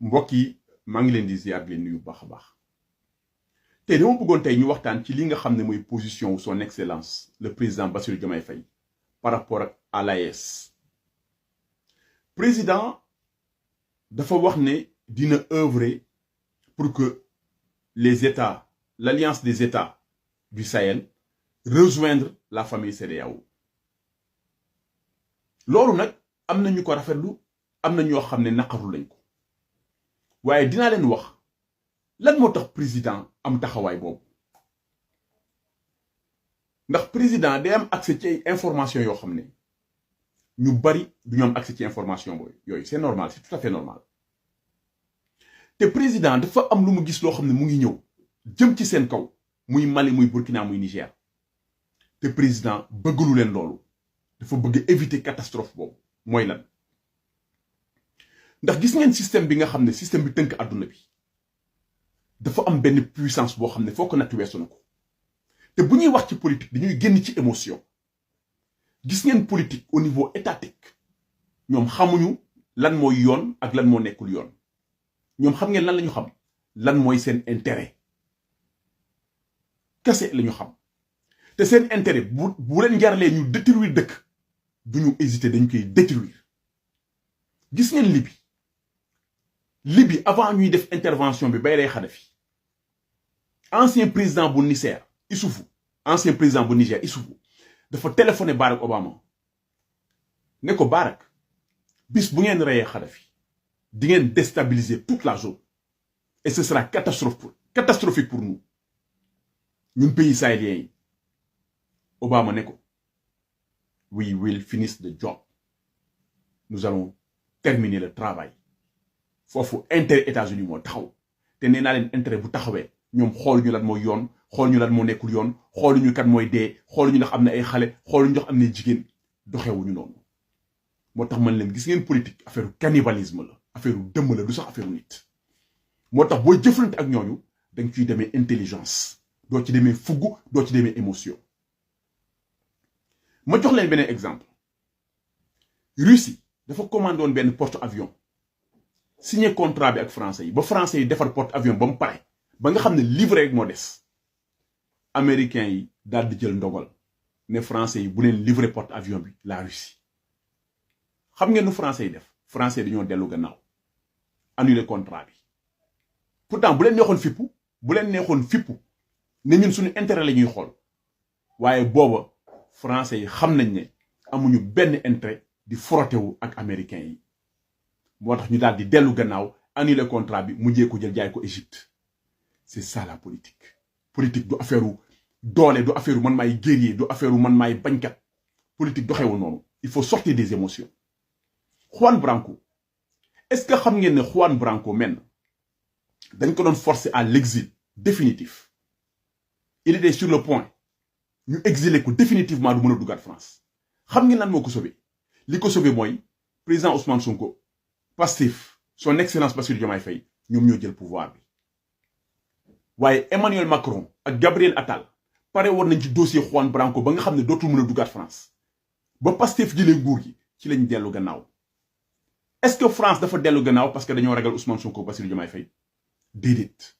mbokk yi maa ngi leen di ziar leen nuyu baax a baax tey dama bëggoon tey ñu waxtaan ci li nga xam ne mooy position wu son excellence le président Bassirou Diomaye Faye par rapport à l'AES président dafa wax ne dina œuvrer pour que les États l'alliance des États du Sahel rejoindre la famille CEDEAO loolu nag am na ñu ko rafetlu am na ñoo xam ne naqaru lañ ko waaye dinaa leen wax lan moo tax président am taxawaay boobu ndax président day am accès ci ay information yoo xam ne ñu bari du ñu am accès ci information boobu yooyu c'est normal c'est tout à fait normal te président dafa am lu mu gis loo xam ne mu ngi ñëw jëm ci seen kaw muy Mali muy Burkina muy Niger te président bëggalu leen loolu dafa bëgg éviter catastrophe boobu mooy lan ndax gis ngeen système bi nga xam ne système bi tënk àdduna bi dafa am benn puissance boo xam ne foo ko natt weesu na ko te bu ñuy wax ci politique dañuy génn ci émotion gis ngeen politique au niveau étatique ñoom xamuñu lan mooy yoon ak lan moo nekkul yoon ñoom xam ngeen lan la ñu xam lan mooy seen intérêt kese la ñu xam te seen intérêt bu leen jaralee ñu détruire dëkk duñu hésiter dañ koy détruire gis ngeen Libye avant ñuy def intervention bi bay rey Kadhafi ancien président bu Niger Issoufou ancien président bu Niger Issoufou dafa téléphoné Barack Obama ne ko Barack bis bu ngeen reyee Kadhafi di ngeen déstabiliser toute la zone et ce sera catastrophique pour nous ñun pays sahéliens yi Obama ne ko we will finish the job nous allons terminer le travail foofu intérêt États-Unis moo taxaw te nee naa leen intérêt bu taxawee ñoom xooluñu lan mooy yoon xooluñu lan moo nekkul yoon xooluñu kat mooy dee xooluñu ndax am na ay xale xooluñu ndax am na jigéen doxewuñu noonu moo tax man leen gis ngeen politique affaire cannibalisme la affaire dëmm la du sax affaire nit moo tax booy jëflante ak ñooñu da nga ciy demee intelligence doo ci demee fugg doo ci demee émotion ma jox leen beneen exemple Russie dafa commandé woon benn porte-avions signé contrat bi ak français yi ba français yi defar porte-avions ba mu pare ba nga xam ne livré rek moo des américains yi daal di jël ndogal ne français yi bu leen livré porte-avions bi la Russie xam ngeen nu français yi def français yi dañoo dellu gannaaw annuler contrat bi pourtant bu leen neexoon fippu ne ñun suñu intérêt la ñuy xool waaye booba français yi xam nañ ne amuñu benn intérêt di frotter wu ak américains yi moo tax ñu daal di dellu gannaaw annuler contrat bi mujjee ko jël jaay ko Égypte c'est ça la politique du affaire doole du affaire man maay guerrier du affaire man maay bañkat politique doxewul noonu il faut sortir des émotions Juan Branco est-ce que xam ngeen ne Juan Branco men dañ ko doon forcer à l'exil définitif il était sur le point ñu exiler ko définitivement du mën a duggaat France xam ngeen lan moo ko sauvé li ko sauvé mooy président Ousmane Sonko Pastef son excellence Bassirou Diomaye Faye ñoom ñoo jël pouvoir bi waaye Emmanuel Macron ak Gabriel Attal pare woon nañ ci dossier Juan Branco ba nga xam ne dootul mën a duggaat France ba Pastef jëlee nguur gi ci lañ dellu gannaaw est-ce que France dafa dellu gannaaw parce que dañoo ragal Ousmane Sonko Bassirou Diomaye Faye déedéet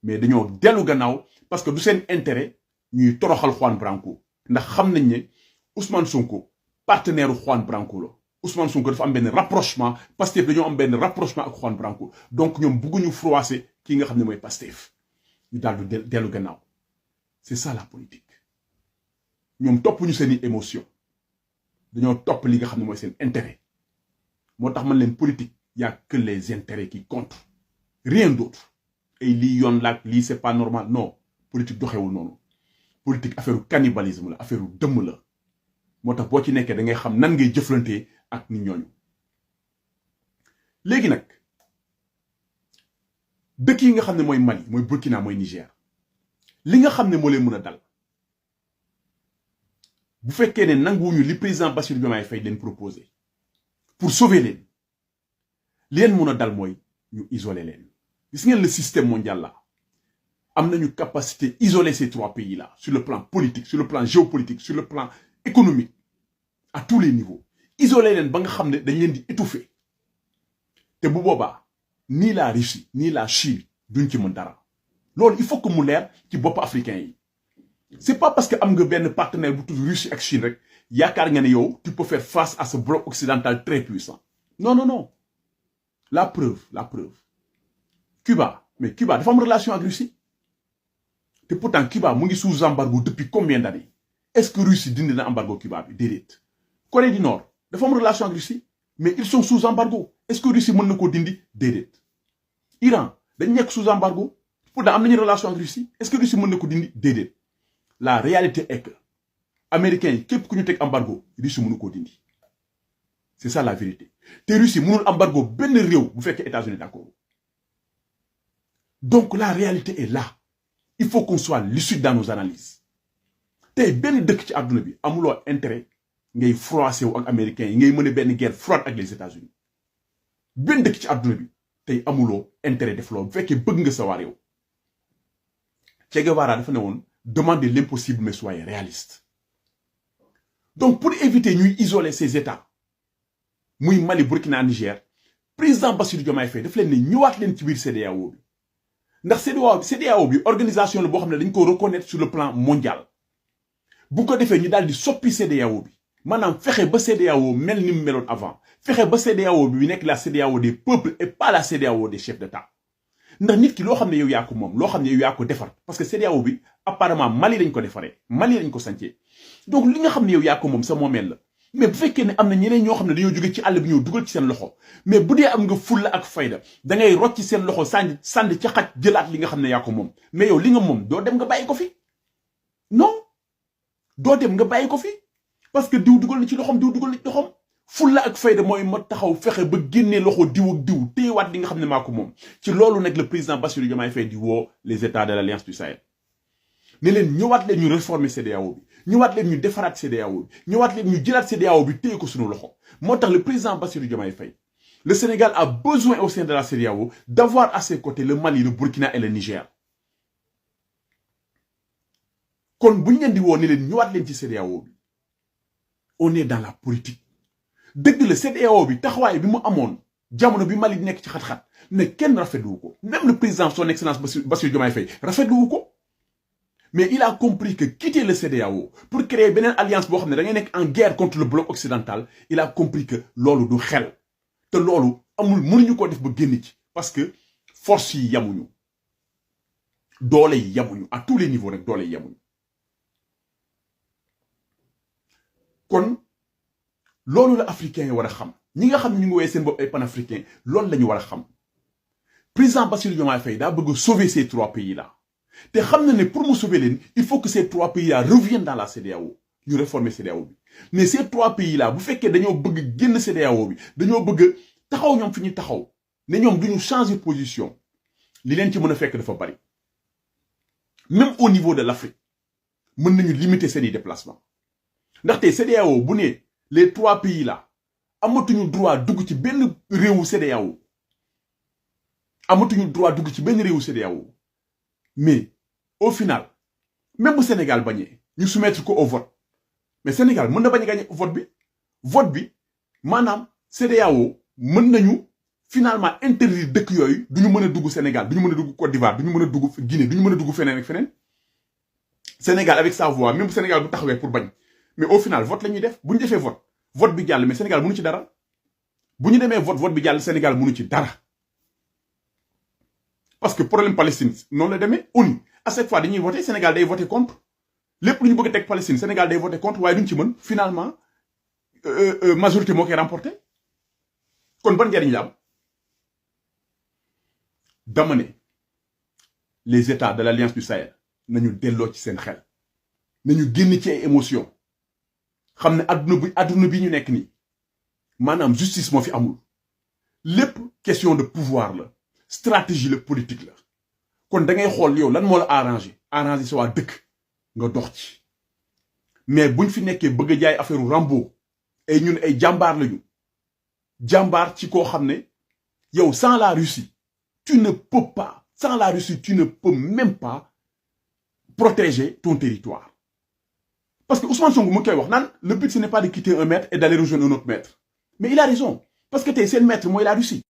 mais dañoo dellu gannaaw parce que du seen intérêt ñuy toroxal Juan Branco ndax xam nañ ne Ousmane Sonko partenaire Juan Branco la Ousmane Sonko dafa am benn rapprochement Pastef dañoo am benn rapprochement ak Juan Branco donc ñoom bëgguñu froisser kii nga xam ne mooy Pastef ñu daal di dellu gannaaw c'est ça la politique ñoom topp ñu seeni émotion dañoo topp li nga xam ne mooy seen intérêt moo tax man leen politique y a que les intérêts qui comptent rien d'autre ay lii yoon laak lii c'est pas normal non politique doxewul noonu politique affaire cannibalisme la affaire dëmm la moo tax boo ci nekkee da ngay xam nan ngay jëflantee ak nit ñooñu léegi nag dëkk yi nga xam ne mooy Mali mooy Burkina mooy Niger li nga xam ne moo leen mën a dal bu fekkee ne nanguwuñu li président Bassirou Diomaye Faye leen proposé pour sauver leen li leen mën a dal mooy ñu isoler leen gis ngeen le système mondial là am nañu capacité isoler ces trois pays là sur le plan politique sur le plan géopolitique sur le plan économique à tous les niveaux isoler leen ba nga xam ne dañ leen di étouffer te bu boobaa ni la Russie ni la Chine duñ ci mën dara loolu il faut que mu leer ci bopp africain yi c'est pas parce que am nga benn partenaire bu tudd Russie ak Chine rek yaakaar nga ne yow tu peux faire face à ce bloc occidental très puissant non non non la preuve Cuba mais Cuba dafa am relation ak Russie te pourtant Cuba mu ngi sous embargo depuis combien d'années est-ce que Russie dindi na embargo Cuba bi déedéet Corée du Nord dafa am relation ak Russie mais ils sont sous embargo est-ce que Russie mën na koo dindi déedéet Iran dañ nekk sous embargo pourtant am nañu relation ak Russie est-ce que Russie mën na ko dindi déedéet la réalité est que américains yi képp ku ñu teg embargo Russie mënu koo dindi c'est ça la vérité te Russie mënul embargo benn réew bu fekkee États-Unis d'accord donc la réalité est là il faut qu'on soit lucide dans nos analyses tey benn dëkk ci àdduna bi amuloo intérêt ngay froissé wu ak américains yi ngay mën a benn guerre froide ak les États-Unis benn dëkk ci àdduna bi tey amuloo intérêt def loolu bu fekkee bëgg nga sa waa réew Che Guevara dafa ne woon demandez l'impossible mais soyez réaliste donc pour éviter ñuy isoler ces États muy Mali Burkina Niger président Bassirou Diomaye Faye daf leen ne ñëwaat leen ci biir CEDEAO bi ndax CEDEAO bi organisation la boo xam ne dañ ko reconnaître sur le plan mondial bu ko defee ñu daal di soppi CEDEAO bi maanaam fexe ba CEDEAO mel ni mu meloon avant fexe ba CEDEAO bi nekk la CEDEAO des peuples et pas la CEDEAO des chefs d'État ndax nit ki loo xam ne yow yaa ko moom loo xam ne yow yaa ko defar parce que CEDEAO bi apparemment Mali lañ ko defaree Mali lañ ko sancee donc li nga xam ne yow yaa ko moom sa moomeel la mais bu fekkee ne am na ñeneen ñoo xam ne dañoo jóge ci àll bi ñëw dugal ci seen loxo mais bu dee am nga fulla ak fayda da ngay rocc ci seen loxo sànni ca xaj jëlaat li nga xam ne yaa ko moom mais yow li nga moom doo dem nga bàyyi ko fi non doo dem nga bàyyi ko fi parce que diw dugal na ci loxom diw dugal na ci loxom fulla ak fayda mooy ma taxaw fexe ba génnee loxo diw ak diw téyewaat li nga xam ne maa ko moom ci loolu nag le président Bassirou Diomaye Faye di woo les États de l'Alliance du Sahel ne leen ñëwaat leen ñu réformer CEDEAO bi ñëwaat leen ñu defaraat CEDEAO bi ñëwaat leen ñu jëlaat CEDEAO bi téye ko suñu loxo moo tax le président Bassirou Diomaye Faye le Sénégal a besoin au sein de la CEDEAO d'avoir à ses côtés le Mali le Burkina et le Niger kon bu ñu leen di woo ne leen ñëwaat leen ci CEDEAO bi on est dans la politique dëgg la CEDEAO bi taxawaay bi mu amoon jamono bi Mali nekk ci xat-xat ne kenn rafetlu ko même le président son excellence Bassirou Diomaye Faye rafetlu ko mais il a compris que quitter le CEDEAO pour créer beneen alliance boo xam ne da ngay nekk en guerre contre le bloc occidental il a compris que loolu du xel te loolu amul mënuñu ko def ba génn ci parce que force yi yamuñu doole yi yamuñu à tous les niveaux rek doole yi yamuñu kon loolu la africains yi war a xam ñi nga xam ne ñu ngi woowee seen bopp ay panafricains loolu la ñu war a xam président Bassirou Diomaye Faye daa bëgg sauver ces trois pays là te xam na ne pour mu sauver leen il faut que ces trois pays là reviennent dans la CEDEAO ñu réformer CEDEAO bi mais ces trois pays là bu fekkee dañoo bëgg génn CEDEAO bi dañoo bëgg taxaw ñoom fi ñu taxaw ne ñoom duñu changer position li leen ci mën a fekk dafa bari même au niveau de l'Afrique mën nañu limiter seeni déplacement ndaxte CEDEAO bu ne les trois pays là amatuñu droit dugg ci benn réewu CEDEAO amatuñu droit dugg ci benn réewu CEDEAO mais au final même bu Sénégal bañee ñu soumettre ko au vote mais Sénégal mën na bañ a gagner vote bi maanaam CEDEAO mën nañu finalement interdire dëkk yooyu duñu mën a dugg Sénégal duñu mën a dugg Côte d'Ivoire duñu mën a dugg Guinée duñu mën a dugg feneen ak feneen Sénégal avec sa voix même bu Sénégal bu taxawee pour bañ mais au final vote la ñuy def bu ñu defee vote bi jàll mais Sénégal mënu ci dara bu ñu demee vote bi jàll Sénégal mënu ci dara parce que problème Palestine noonu la demee ONU à chaque fois dañuy voter Sénégal day voter contre lépp lu ñu bëgg a teg Palestine Sénégal day voter contre waaye duñ ci mën finalement majorité moo koy remporté kon ban njariñ la am dama ne les États de l'Alliance du Sahel nañu delloo ci seen xel nañu génn ci ay émotions xam ne adduna bi ñu nekk nii maanaam justice moo fi amul lépp question de pouvoir la stratégie la politique la kon da ngay xool yow lan moo la arrangé sa waa dëkk nga dox ci mais buñ fi nekkee bëgg a jaay affaire Rambo ay ñun ay jàmbaar lañu jàmbaar ci koo xam ne yow sans la Russie tu ne peux même pas protéger ton territoire parce que Ousmane Sonko mu koy wax naan le but ce n'est pas de quitter un maître et d'aller rejoindre un autre maître mais il a raison parce que tey seen maître mooy la Russie